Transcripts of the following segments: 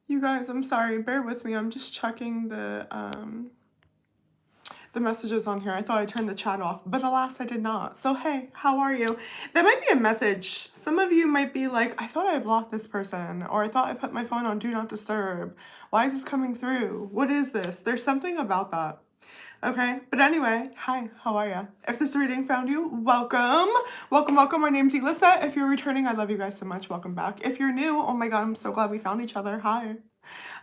You guys, I'm sorry. Bear with me. I'm just checking the messages on here. I thought I turned the chat off, but alas, I did not. So hey, how are you? That might be a message. Some of you might be like, I thought I blocked this person, or I thought I put my phone on do not disturb. Why is this coming through? What is this? There's something about that. Okay, but anyway, hi, how are ya? If this reading found you, welcome. Welcome, welcome. My name's Elissa. If you're returning, I love you guys so much. Welcome back. If you're new, oh my god, I'm so glad we found each other. Hi.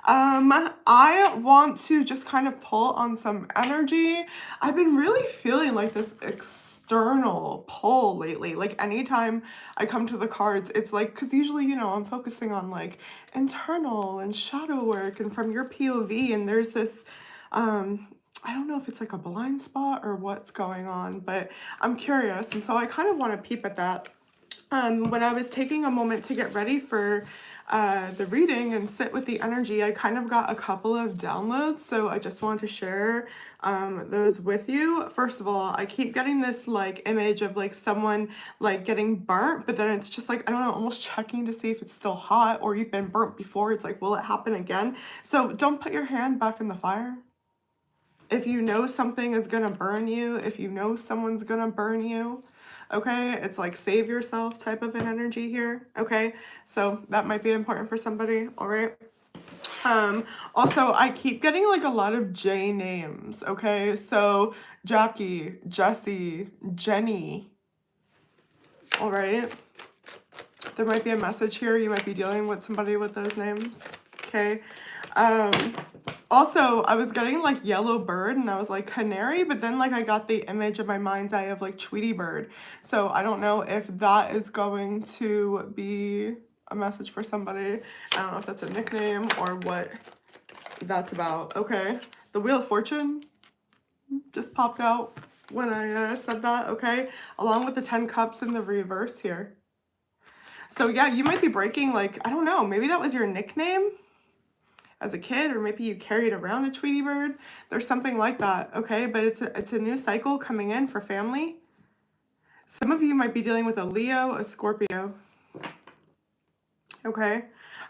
I want to just kind of pull on some energy. I've been really feeling like this external pull lately. Like anytime I come to the cards, it's like, because usually, you know, I'm focusing on like internal and shadow work and from your POV, and there's this, I don't know if it's like a blind spot or what's going on, but I'm curious. And so I kind of want to peep at that. When I was taking a moment to get ready for the reading and sit with the energy, I kind of got a couple of downloads, so I just wanted to share those with you. First of all, I keep getting this like image of like someone like getting burnt, but then it's just like, I don't know, almost checking to see if it's still hot or you've been burnt before. It's like, will it happen again? So don't put your hand back in the fire. If you know something is gonna burn you, if you know someone's gonna burn you, okay, it's like save yourself type of an energy here, okay? So that might be important for somebody, all right? Also, I keep getting like a lot of J names, okay? So Jackie, Jessie, Jenny, all right? There might be a message here. You might be dealing with somebody with those names, okay? Also, I was getting like yellow bird and I was like canary, but then like I got the image in my mind's eye of like Tweety bird. So I don't know if that is going to be a message for somebody. I don't know if that's a nickname or what that's about. Okay. The Wheel of Fortune just popped out when I said that. Okay. Along with the 10 cups in the reverse here. So yeah, you might be breaking like, I don't know, maybe that was your nickname as a kid, or maybe you carried around a Tweety bird. There's something like that, okay? But it's a new cycle coming in for family. Some of you might be dealing with a Leo, a Scorpio, okay?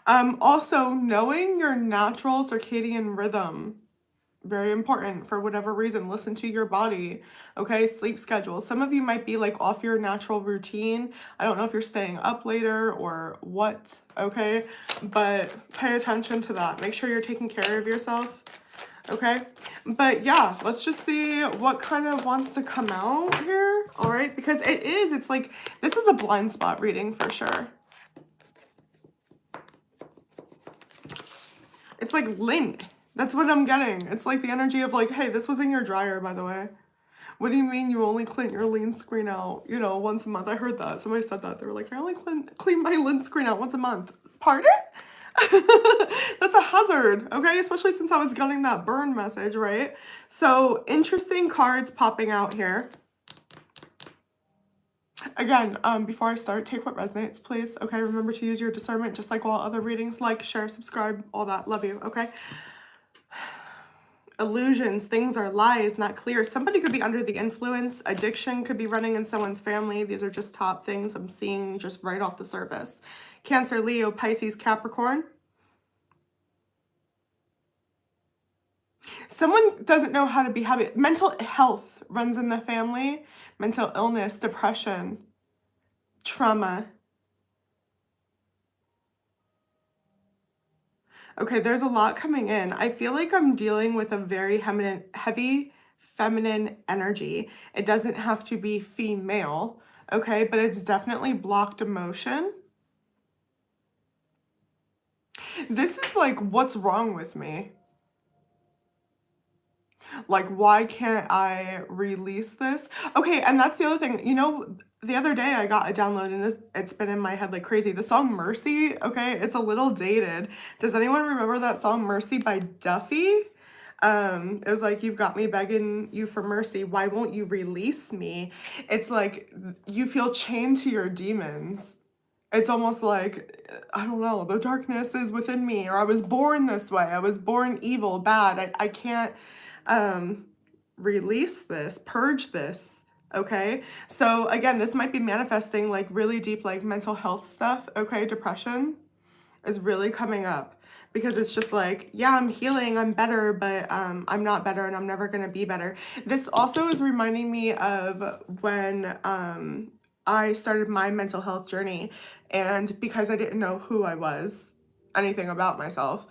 Also, knowing your natural circadian rhythm. Very important for whatever reason. Listen to your body, okay? Sleep schedule. Some of you might be like off your natural routine. I don't know if you're staying up later or what, okay? But pay attention to that. Make sure you're taking care of yourself, okay? But yeah, let's just see what kind of wants to come out here, all right? Because it's like, this is a blind spot reading for sure. It's like lint. That's what I'm getting. It's like the energy of like, hey, this was in your dryer, by the way. What do you mean you only clean your lint screen out, you know, once a month? I heard that. Somebody said that. They were like, I only clean my lint screen out once a month. Pardon? That's a hazard, okay? Especially since I was getting that burn message, right? So interesting cards popping out here. Again, before I start, take what resonates, please. Okay, remember to use your discernment just like all other readings. Like, share, subscribe, all that. Love you, okay? Illusions, things are lies, not clear. Somebody could be under the influence. Addiction could be running in someone's family. These are just top things I'm seeing just right off the surface. Cancer, Leo, Pisces, Capricorn. Someone doesn't know how to be happy. Mental health runs in the family. Mental illness, depression, trauma. Okay, there's a lot coming in. I feel like I'm dealing with a very heavy feminine energy. It doesn't have to be female, okay, but it's definitely blocked emotion. This is like, what's wrong with me? Like, why can't I release this? Okay, and that's the other thing. You know, the other day I got a download and it's been in my head like crazy. The song Mercy, okay, it's a little dated. Does anyone remember that song Mercy by Duffy? It was like, you've got me begging you for mercy. Why won't you release me? It's like you feel chained to your demons. It's almost like, I don't know, the darkness is within me, or I was born this way. I was born evil, bad. I can't release this, purge this, okay? So again, this might be manifesting like really deep like mental health stuff, okay? Depression is really coming up. because it's just like, yeah, I'm healing, I'm better, but I'm not better and I'm never going to be better. This also is reminding me of when I started my mental health journey, and because I didn't know who I was, anything about myself,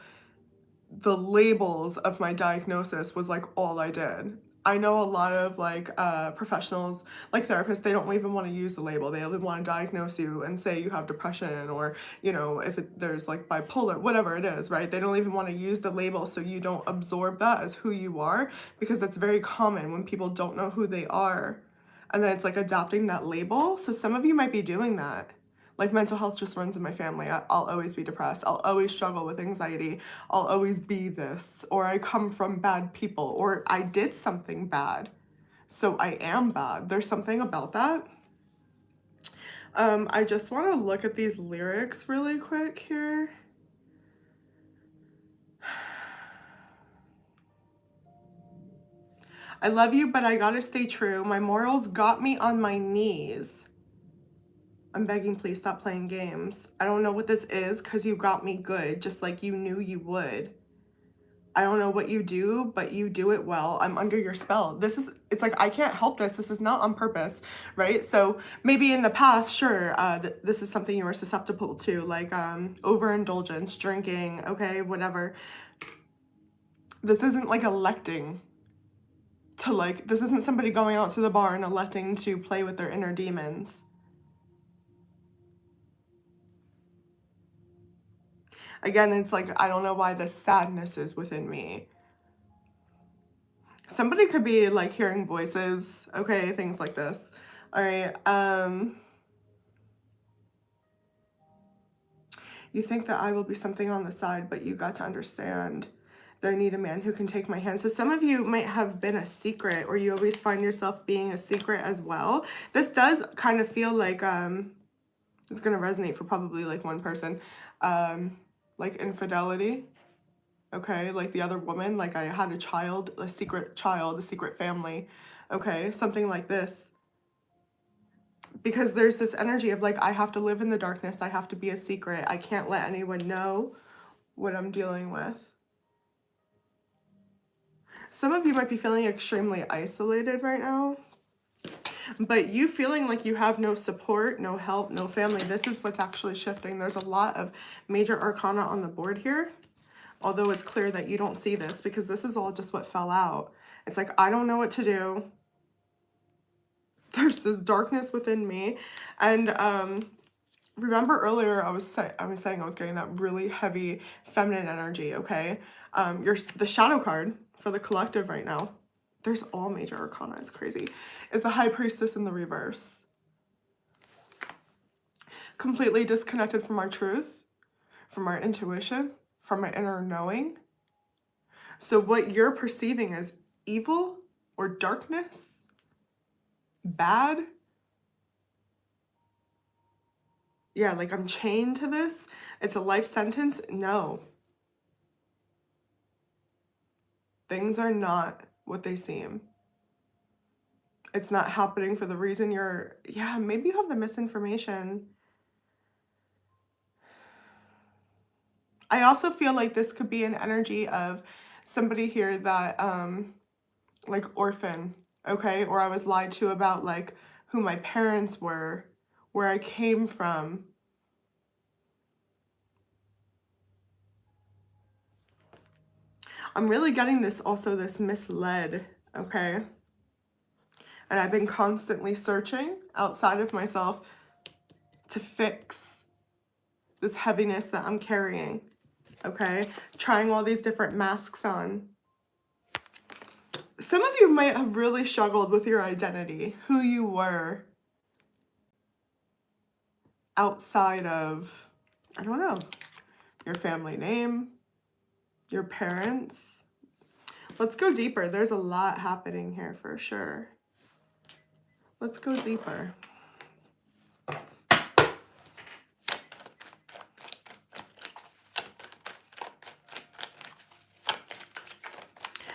the labels of my diagnosis was like all I did. I know a lot of like professionals, like therapists, they don't even want to use the label. They only want to diagnose you and say you have depression, or, you know, if there's like bipolar, whatever it is, right? They don't even want to use the label so you don't absorb that as who you are, because that's very common when people don't know who they are. And then it's like adopting that label. So some of you might be doing that. Like mental health just runs in my family. I'll always be depressed. I'll always struggle with anxiety. I'll always be this. Or I come from bad people. Or I did something bad, so I am bad. There's something about that. I just want to look at these lyrics really quick here. I love you, but I gotta stay true. My morals got me on my knees. I'm begging, please stop playing games. I don't know what this is, because you got me good, just like you knew you would. I don't know what you do, but you do it well. I'm under your spell. It's like, I can't help this. This is not on purpose, right? So maybe in the past, sure, this is something you were susceptible to, like overindulgence, drinking, okay, whatever. This isn't like electing to like, this isn't somebody going out to the bar and electing to play with their inner demons. Again, it's like, I don't know why this sadness is within me. Somebody could be like hearing voices, okay, things like this. All right, you think that I will be something on the side, but you got to understand that I need a man who can take my hand. So some of you might have been a secret, or you always find yourself being a secret as well. This does kind of feel like, it's gonna resonate for probably like one person, like infidelity. Okay, like the other woman, like I had a child, a secret family, okay, something like this. Because there's this energy of like, I have to live in the darkness, I have to be a secret, I can't let anyone know what I'm dealing with. Some of you might be feeling extremely isolated right now, but you feeling like you have no support, no help, no family, this is what's actually shifting. There's a lot of major arcana on the board here. Although it's clear that you don't see this, because this is all just what fell out. It's like, I don't know what to do. There's this darkness within me. And remember earlier I was saying I was getting that really heavy feminine energy, okay? The shadow card for the collective right now, there's all major arcana, it's crazy, is the High Priestess in the reverse. Completely disconnected from our truth, from our intuition, from my inner knowing. So what you're perceiving as evil or darkness, bad, yeah, like I'm chained to this, it's a life sentence. No. Things are not what they seem. It's not happening for the reason yeah, maybe you have the misinformation. I also feel like this could be an energy of somebody here that, like orphan, okay? Or I was lied to about like who my parents were, where I came from. I'm really getting this misled, okay? And I've been constantly searching outside of myself to fix this heaviness that I'm carrying, okay? Trying all these different masks on. Some of you might have really struggled with your identity, who you were outside of, I don't know, your family name, your parents. Let's go deeper. There's a lot happening here for sure. Let's go deeper.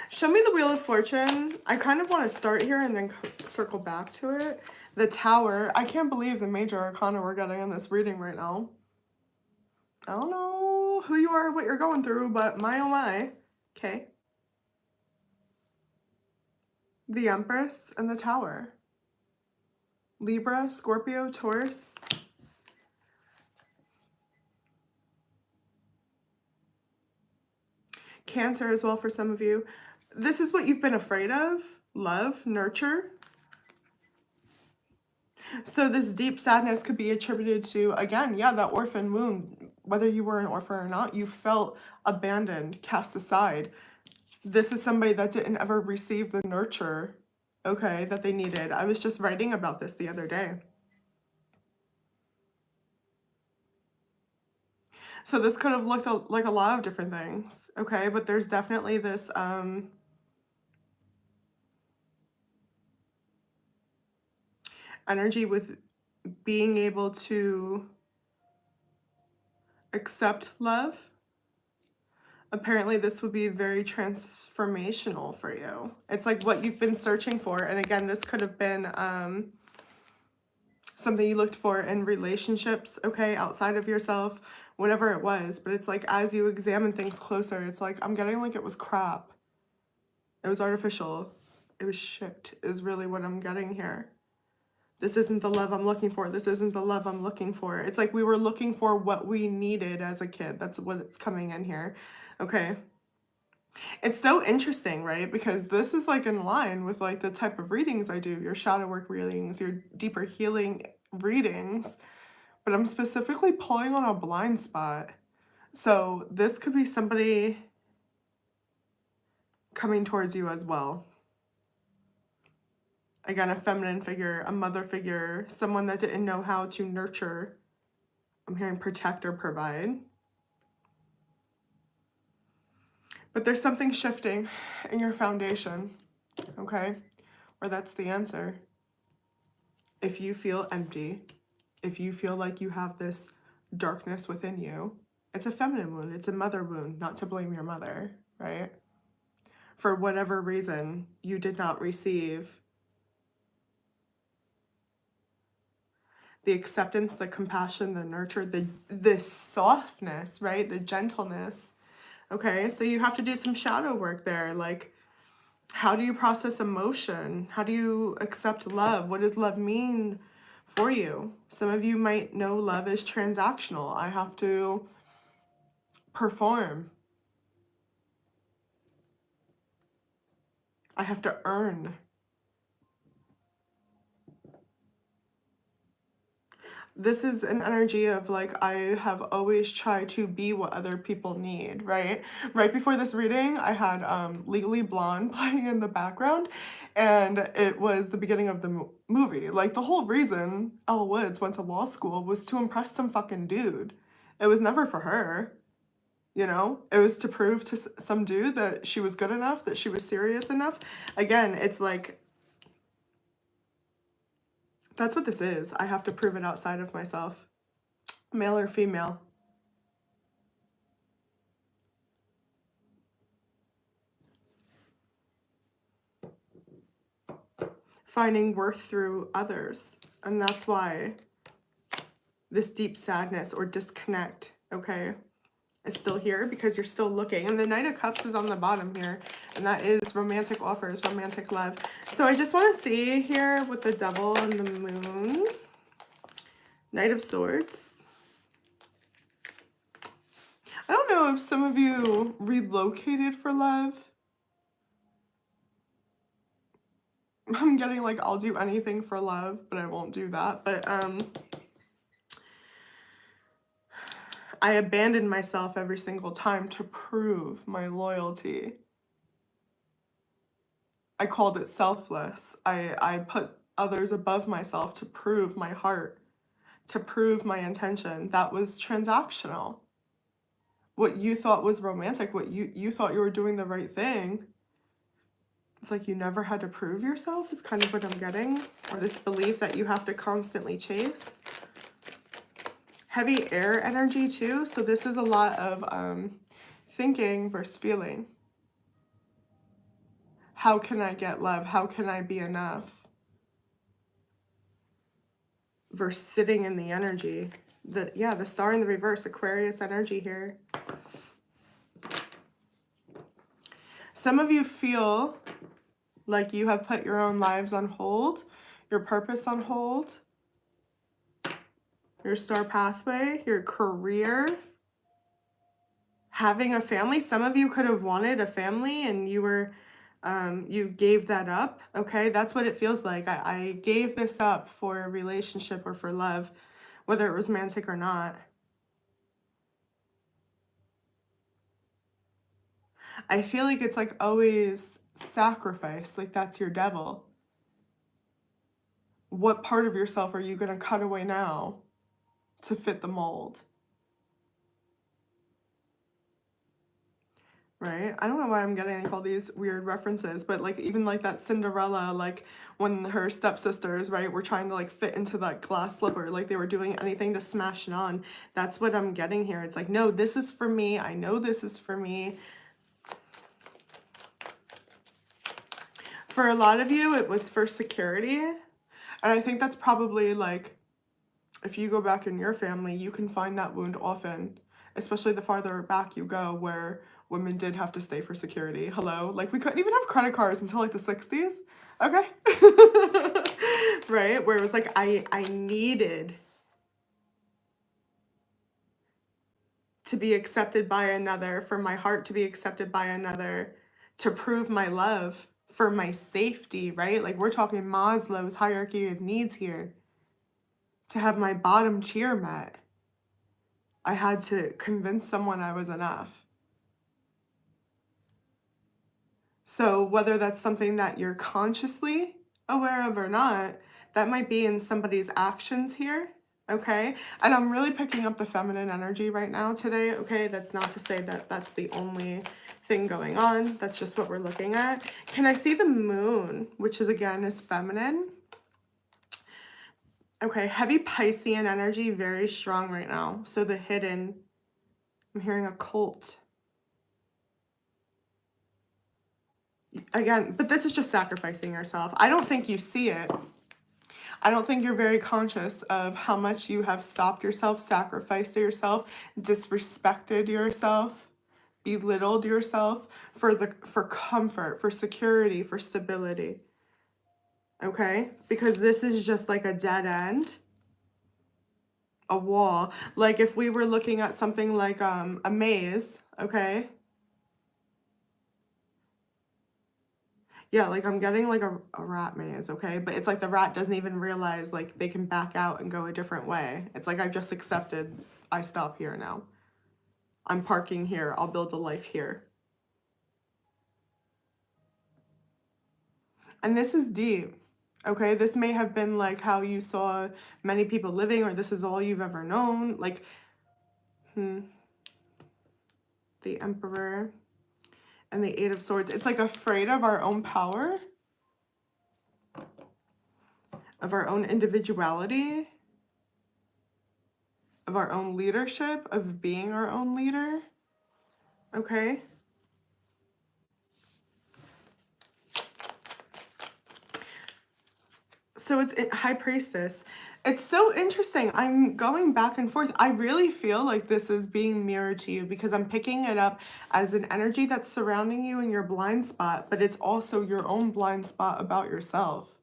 Show me the Wheel of Fortune. I kind of want to start here and then circle back to it. The Tower. I can't believe the major arcana we're getting in this reading right now. I don't know. know who you are, what you're going through, but my oh my. Okay. The Empress and the Tower. Libra, Scorpio, Taurus. Cancer as well for some of you. This is what you've been afraid of. Love, nurture. So this deep sadness could be attributed to, again, yeah, that orphan wound. Whether you were an orphan or not, you felt abandoned, cast aside. This is somebody that didn't ever receive the nurture, okay, that they needed. I was just writing about this the other day. So this could have looked like a lot of different things, okay? But there's definitely this energy with being able to accept love. Apparently this would be very transformational for you. It's like what you've been searching for. And again, this could have been something you looked for in relationships, okay, outside of yourself, whatever it was. But it's like as you examine things closer, it's like I'm getting like it was crap. It was artificial. It was shit is really what I'm getting here. This isn't the love I'm looking for. This isn't the love I'm looking for. It's like we were looking for what we needed as a kid. That's what it's coming in here. Okay. It's so interesting, right? Because this is like in line with like the type of readings I do, your shadow work readings, your deeper healing readings. But I'm specifically pulling on a blind spot. So this could be somebody coming towards you as well. Again, a feminine figure, a mother figure, someone that didn't know how to nurture. I'm hearing protect or provide. But there's something shifting in your foundation, okay? Or that's the answer. If you feel empty, if you feel like you have this darkness within you, it's a feminine wound, it's a mother wound, not to blame your mother, right? For whatever reason, you did not receive the acceptance, the compassion, the nurture, the softness, right? The gentleness. Okay, so you have to do some shadow work there. Like, how do you process emotion? How do you accept love? What does love mean for you? Some of you might know love is transactional. I have to perform. I have to earn. This is an energy of like, I have always tried to be what other people need, right? Right before this reading, I had Legally Blonde playing in the background, and it was the beginning of the movie. Like, the whole reason Elle Woods went to law school was to impress some fucking dude. It was never for her, you know? It was to prove to some dude that she was good enough, that she was serious enough. Again, it's like, that's what this is. I have to prove it outside of myself. Male or female. Finding worth through others. And that's why this deep sadness or disconnect, okay, is still here, because you're still looking. And the Knight of Cups is on the bottom here, and that is romantic offers, romantic love. So I just want to see here with the Devil and the Moon. Knight of Swords. I don't know if some of you relocated for love. I'm getting like, I'll do anything for love, but I won't do that. But I abandoned myself every single time to prove my loyalty. I called it selfless. I put others above myself to prove my heart, to prove my intention. That was transactional. What you thought was romantic, what you thought you were doing the right thing, it's like you never had to prove yourself is kind of what I'm getting. Or this belief that you have to constantly chase. Heavy air energy too. So this is a lot of thinking versus feeling. How can I get love? How can I be enough? Versus sitting in the energy. The star in the reverse, Aquarius energy here. Some of you feel like you have put your own lives on hold, your purpose on hold, your star pathway, your career, having a family. Some of you could have wanted a family and you gave that up. Okay, that's what it feels like. I gave this up for a relationship or for love, whether it was romantic or not. I feel like it's like always sacrifice, like that's your devil. What part of yourself are you going to cut away now to fit the mold? Right? I don't know why I'm getting like all these weird references, but like even like that Cinderella, like when her stepsisters, right, were trying to like fit into that glass slipper, like they were doing anything to smash it on. That's what I'm getting here. It's like, no, this is for me. I know this is for me. For a lot of you, it was for security. And I think that's probably like, if you go back in your family, you can find that wound often, especially the farther back you go, where women did have to stay for security. Hello? Like, we couldn't even have credit cards until like the 60s. Okay? Right? Where it was like, I needed to be accepted by another, for my heart to be accepted by another, to prove my love, for my safety, right? Like, we're talking Maslow's hierarchy of needs here. To have my bottom tier met, I had to convince someone I was enough. So whether that's something that you're consciously aware of or not, that might be in somebody's actions here, okay? And I'm really picking up the feminine energy right now today, okay? That's not to say that that's the only thing going on. That's just what we're looking at. Can I see the moon, which is again is feminine? Okay, heavy Piscean energy, very strong right now. So the hidden, I'm hearing occult. Again, but this is just sacrificing yourself. I don't think you see it. I don't think you're very conscious of how much you have stopped yourself, sacrificed yourself, disrespected yourself, belittled yourself for comfort, for security, for stability. Okay? Because this is just like a dead end, a wall. Like if we were looking at something like a maze, okay? Yeah, like I'm getting like a rat maze, okay? But it's like the rat doesn't even realize like they can back out and go a different way. It's like I've just accepted I stop here now. I'm parking here. I'll build a life here. And this is deep, okay? This may have been like how you saw many people living, or this is all you've ever known. Like, the Emperor and the Eight of Swords. It's like afraid of our own power, of our own individuality, of our own leadership, of being our own leader, okay? So it's High Priestess. It's so interesting. I'm going back and forth. I really feel like this is being mirrored to you because I'm picking it up as an energy that's surrounding you in your blind spot, but it's also your own blind spot about yourself.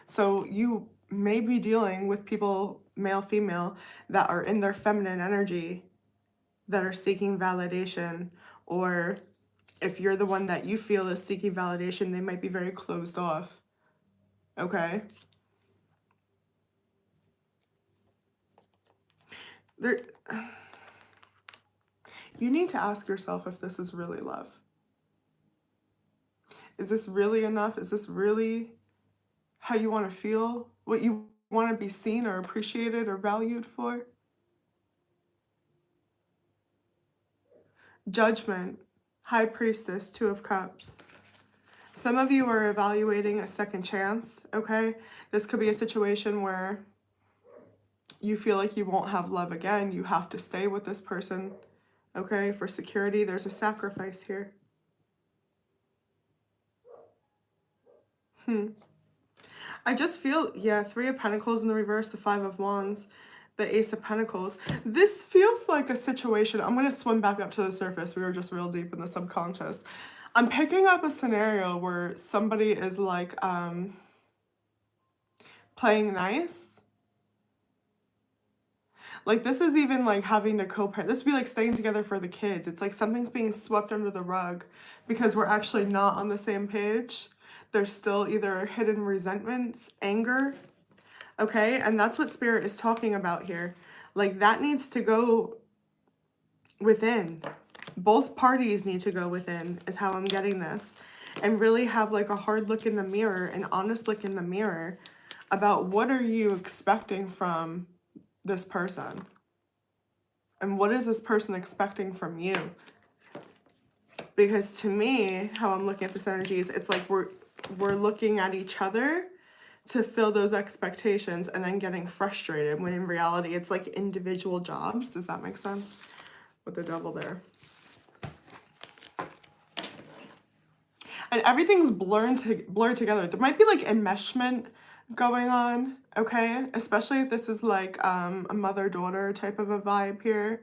So you may be dealing with people, male, female, that are in their feminine energy, that are seeking validation, or if you're the one that you feel is seeking validation, they might be very closed off, okay? There, you need to ask yourself if this is really love. Is this really enough? Is this really how you want to feel? What you want to be seen or appreciated or valued for? Judgment, High Priestess, Two of Cups. Some of you are evaluating a second chance, okay? This could be a situation where you feel like you won't have love again. You have to stay with this person, okay? For security, there's a sacrifice here. I just feel, yeah, Three of Pentacles in the reverse, the Five of Wands. the Ace of Pentacles. This feels like a situation. I'm going to swim back up to the surface. We were just real deep in the subconscious. I'm picking up a scenario where somebody is like playing nice. Like this is even like having to co-parent. This would be like staying together for the kids. It's like something's being swept under the rug because we're actually not on the same page. There's still either hidden resentments, anger, okay? And that's what Spirit is talking about here. Like that needs to go within. Both parties need to go within is how I'm getting this. And really have like a hard look in the mirror, an honest look in the mirror about what are you expecting from this person? And what is this person expecting from you? Because to me, how I'm looking at this energy is it's like we're looking at each other to fill those expectations and then getting frustrated when in reality it's like individual jobs. Does that make sense? With the devil there. And everything's blurred together. There might be like enmeshment going on, okay? Especially if this is like a mother-daughter type of a vibe here.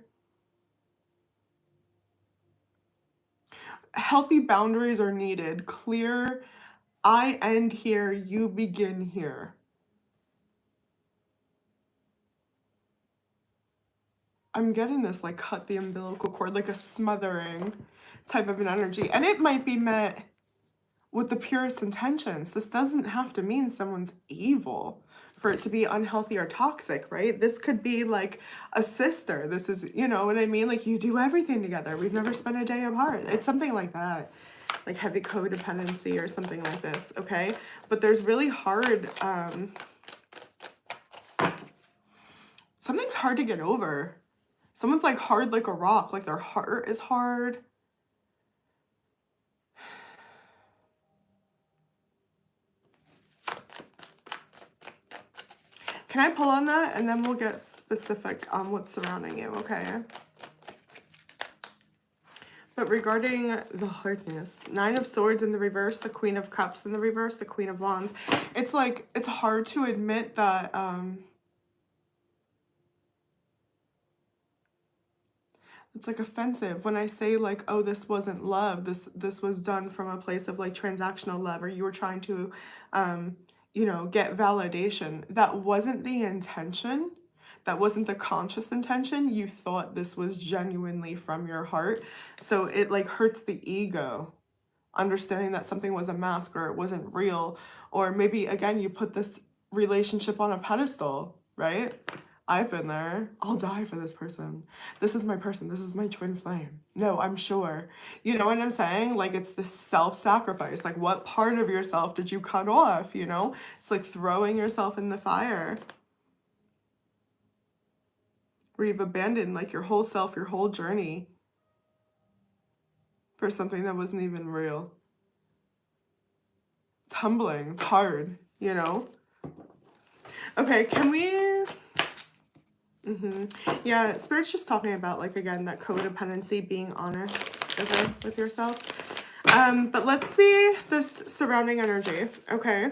Healthy boundaries are needed. Clear, I end here, you begin here. I'm getting this like cut the umbilical cord, like a smothering type of an energy. And it might be met with the purest intentions. This doesn't have to mean someone's evil for it to be unhealthy or toxic, right? This could be like a sister. This is, you know what I mean? Like you do everything together. We've never spent a day apart. It's something like that. Like heavy codependency or something like this, okay? But there's really hard, something's hard to get over. Someone's like hard like a rock, like their heart is hard. Can I pull on that? And then we'll get specific on what's surrounding you, okay? But regarding the hardness, 9 of Swords in the reverse, the Queen of Cups in the reverse, the Queen of Wands. It's like, it's hard to admit that, it's like offensive when I say like, oh, this wasn't love. This was done from a place of like transactional love, or you were trying to, you know, get validation. That wasn't the intention. That wasn't the conscious intention. You thought this was genuinely from your heart. So it like hurts the ego, understanding that something was a mask or it wasn't real. Or maybe, again, you put this relationship on a pedestal, right? I've been there. I'll die for this person. This is my person. This is my twin flame. No, I'm sure. You know what I'm saying? Like it's this self-sacrifice. Like what part of yourself did you cut off, you know? It's like throwing yourself in the fire. Where you've abandoned like your whole self, your whole journey for something that wasn't even real. It's humbling. It's hard, you know? Okay, can we... Yeah, Spirit's just talking about, like, again, that codependency, being honest with yourself. But let's see this surrounding energy, okay?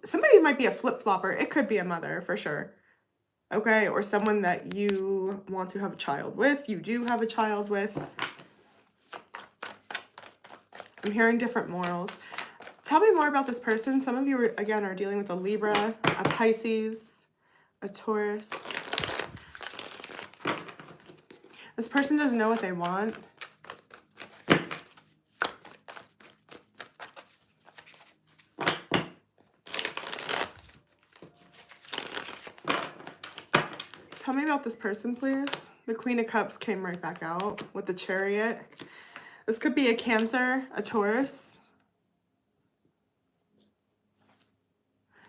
Somebody might be a flip-flopper. It could be a mother, for sure. Okay, or someone that you want to have a child with. You do have a child with. I'm hearing different morals. Tell me more about this person. Some of you, again, are dealing with a Libra, a Pisces, a Taurus. This person doesn't know what they want. Tell me about this person, please. The Queen of Cups came right back out with the Chariot. This could be a Cancer, a Taurus.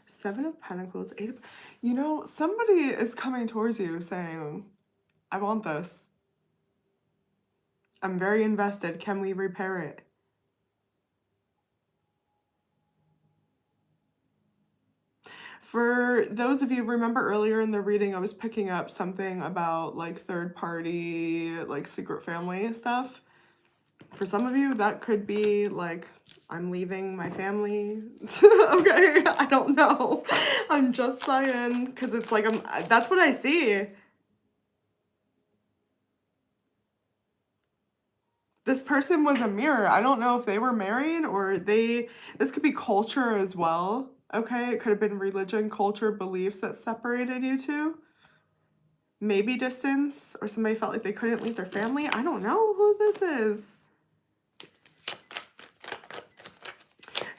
7 of Pentacles, 8 of... You know, somebody is coming towards you saying, I want this. I'm very invested. Can we repair it? For those of you, remember earlier in the reading, I was picking up something about like third party, like secret family stuff. For some of you, that could be like I'm leaving my family. Okay, I don't know. I'm just saying, because it's like, that's what I see. This person was a mirror. I don't know if they were married or this could be culture as well. Okay, it could have been religion, culture, beliefs that separated you two. Maybe distance, or somebody felt like they couldn't leave their family. I don't know who this is.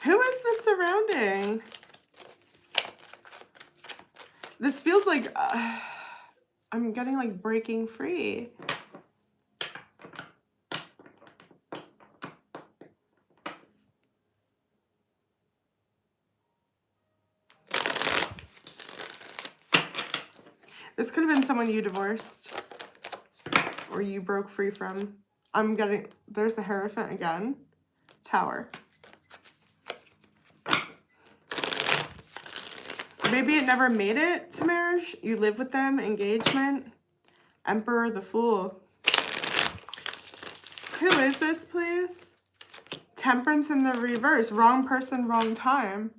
Who is this surrounding? This feels like I'm getting like breaking free. This could have been someone you divorced or you broke free from. I'm getting, there's the Hierophant again. Tower. Maybe it never made it to marriage. You live with them, engagement. Emperor, the Fool. Who is this, please? Temperance in the reverse. Wrong person, wrong time.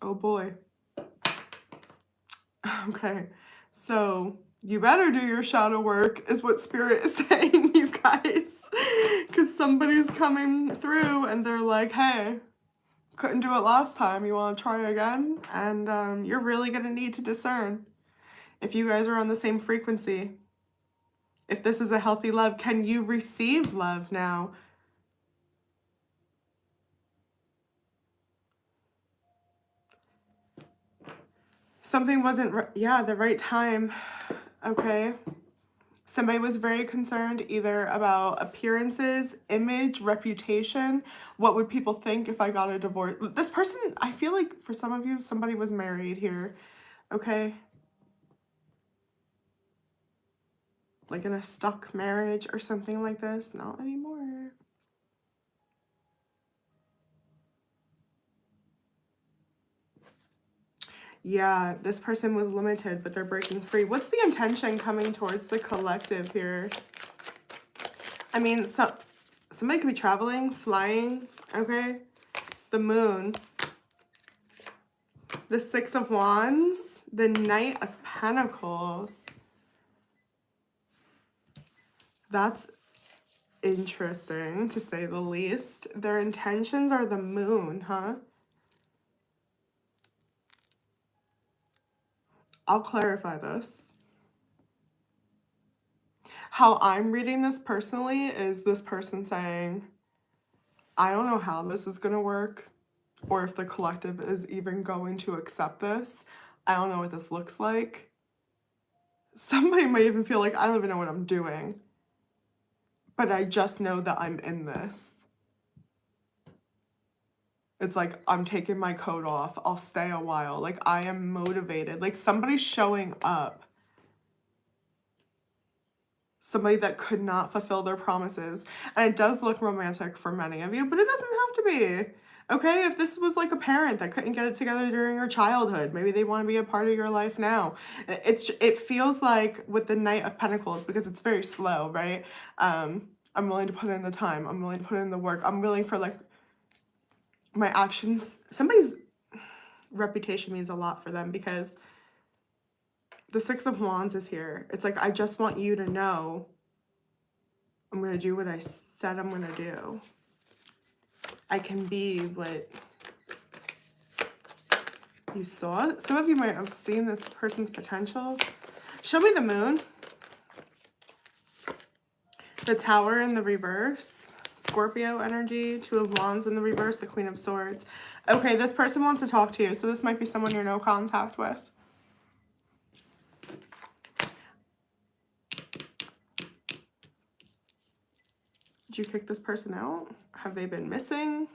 Oh boy. Okay, so you better do your shadow work is what Spirit is saying, you guys. Because somebody's coming through and they're like, hey, couldn't do it last time. You want to try again? And you're really going to need to discern if you guys are on the same frequency. If this is a healthy love, can you receive love now? Something wasn't, the right time. Okay. Somebody was very concerned either about appearances, image, reputation. What would people think if I got a divorce? This person, I feel like for some of you, somebody was married here. Okay. Like in a stuck marriage or something like this. Not anymore. Yeah, this person was limited, but they're breaking free. What's the intention coming towards the collective here? I mean, somebody could be traveling, flying, okay? The Moon. The Six of Wands. The Knight of Pentacles. That's interesting, to say the least. Their intentions are the Moon, huh? I'll clarify this. How I'm reading this personally is this person saying, I don't know how this is going to work or if the collective is even going to accept this. I don't know what this looks like. Somebody might even feel like I don't even know what I'm doing, but I just know that I'm in this. It's like, I'm taking my coat off. I'll stay a while. Like, I am motivated. Like, somebody's showing up. Somebody that could not fulfill their promises. And it does look romantic for many of you, but it doesn't have to be. Okay, if this was like a parent that couldn't get it together during her childhood, maybe they want to be a part of your life now. It feels like with the Knight of Pentacles, because it's very slow, right? I'm willing to put in the time. I'm willing to put in the work. I'm willing for like my actions. Somebody's reputation means a lot for them because the Six of Wands is here. It's like, I just want you to know I'm going to do what I said I'm going to do. I can be what you saw. Some of you might have seen this person's potential. Show me the Moon. The Tower in the reverse. Scorpio energy. Two of Wands in the reverse. The Queen of Swords. Okay, this person wants to talk to you. So this might be someone you're no contact with. Did you kick this person out? Have they been missing?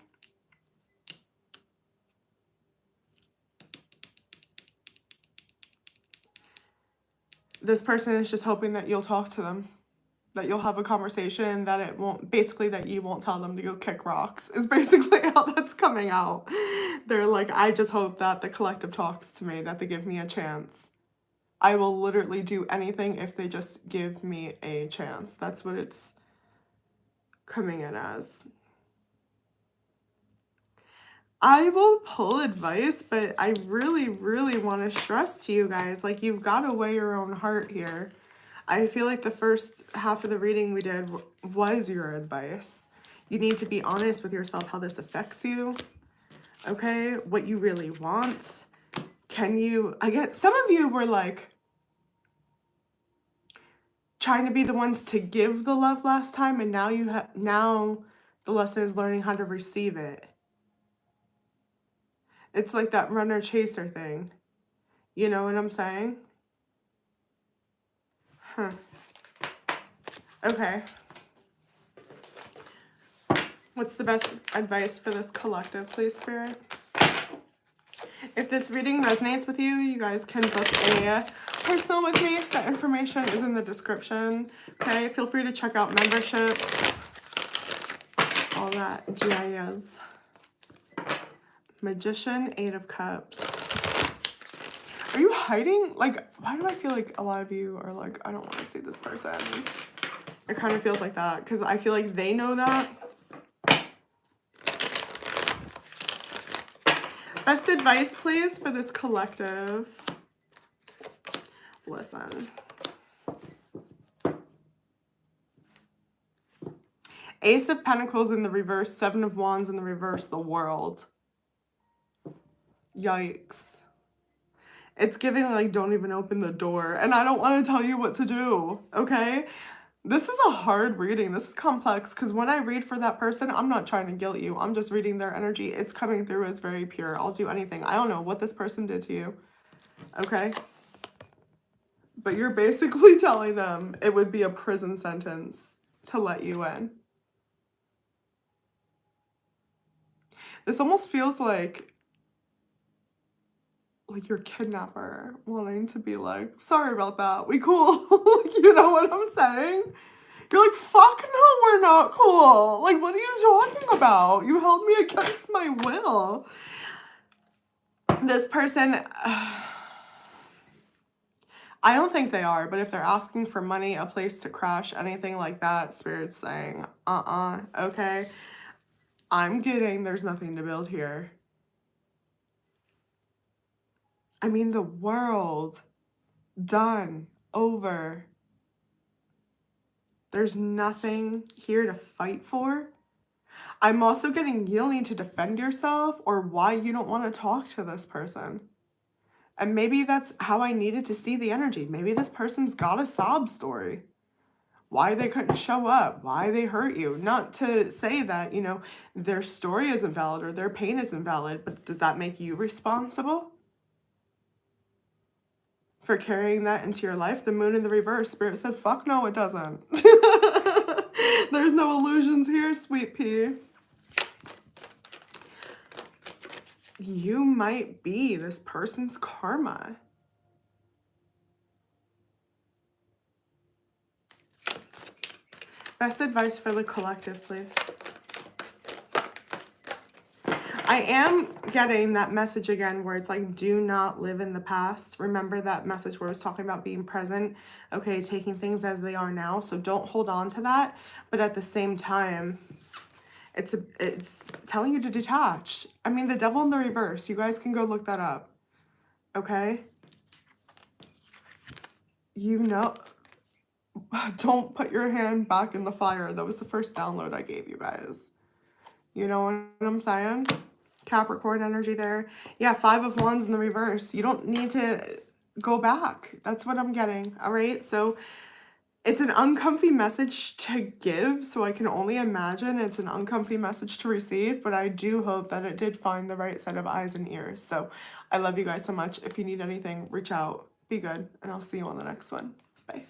This person is just hoping that you'll talk to them, that you'll have a conversation, that it won't, basically that you won't tell them to go kick rocks is basically how that's coming out. They're like, I just hope that the collective talks to me, that they give me a chance. I will literally do anything if they just give me a chance. That's what it's coming in as. I will pull advice, but I really, really want to stress to you guys, like, you've got to weigh your own heart here. I feel like the first half of the reading we did was your advice. You need to be honest with yourself how this affects you, okay? What you really want. Can you, I get, some of you were like trying to be the ones to give the love last time, and now you have, now the lesson is learning how to receive it. It's like that runner chaser thing. You know what I'm saying? Huh. Okay. What's the best advice for this collective, please, Spirit? If this reading resonates with you, you guys can book a personal with me. That information is in the description. Okay, feel free to check out memberships. All that jazz. Magician, 8 of Cups. Are you hiding? Like, why do I feel like a lot of you are like, I don't want to see this person? It kind of feels like that because I feel like they know that. Best advice, please, for this collective. Listen. Ace of Pentacles in the reverse, 7 of Wands in the reverse, the World. Yikes. It's giving like, don't even open the door. And I don't want to tell you what to do, okay? This is a hard reading. This is complex because when I read for that person, I'm not trying to guilt you. I'm just reading their energy. It's coming through as very pure. I'll do anything. I don't know what this person did to you, okay? But you're basically telling them it would be a prison sentence to let you in. This almost feels like your kidnapper wanting to be like, sorry about that, we cool. You know what I'm saying? You're like, fuck no, we're not cool. Like, what are you talking about? You held me against my will. This person, I don't think they are, but if they're asking for money, a place to crash, anything like that, Spirit's saying, okay? I'm getting there's nothing to build here. I mean, the world, done, over. There's nothing here to fight for. I'm also getting you don't need to defend yourself or why you don't want to talk to this person. And maybe that's how I needed to see the energy. Maybe this person's got a sob story. Why they couldn't show up, why they hurt you. Not to say that, you know, their story isn't valid or their pain isn't valid, but does that make you responsible for carrying that into your life? The moon in the reverse, Spirit said, fuck no, it doesn't. There's no illusions here, sweet pea. You might be this person's karma. Best advice for the collective, please. I am getting that message again where it's like, do not live in the past. Remember that message where I was talking about being present, okay, taking things as they are now. So don't hold on to that. But at the same time, it's telling you to detach. I mean, the devil in the reverse, you guys can go look that up, okay? You know, don't put your hand back in the fire. That was the first download I gave you guys. You know what I'm saying? Capricorn energy there. Yeah, 5 of Wands in the reverse. You don't need to go back. That's what I'm getting, all right? So it's an uncomfy message to give, so I can only imagine it's an uncomfy message to receive, but I do hope that it did find the right set of eyes and ears. So I love you guys so much. If you need anything, reach out. Be good, and I'll see you on the next one. Bye.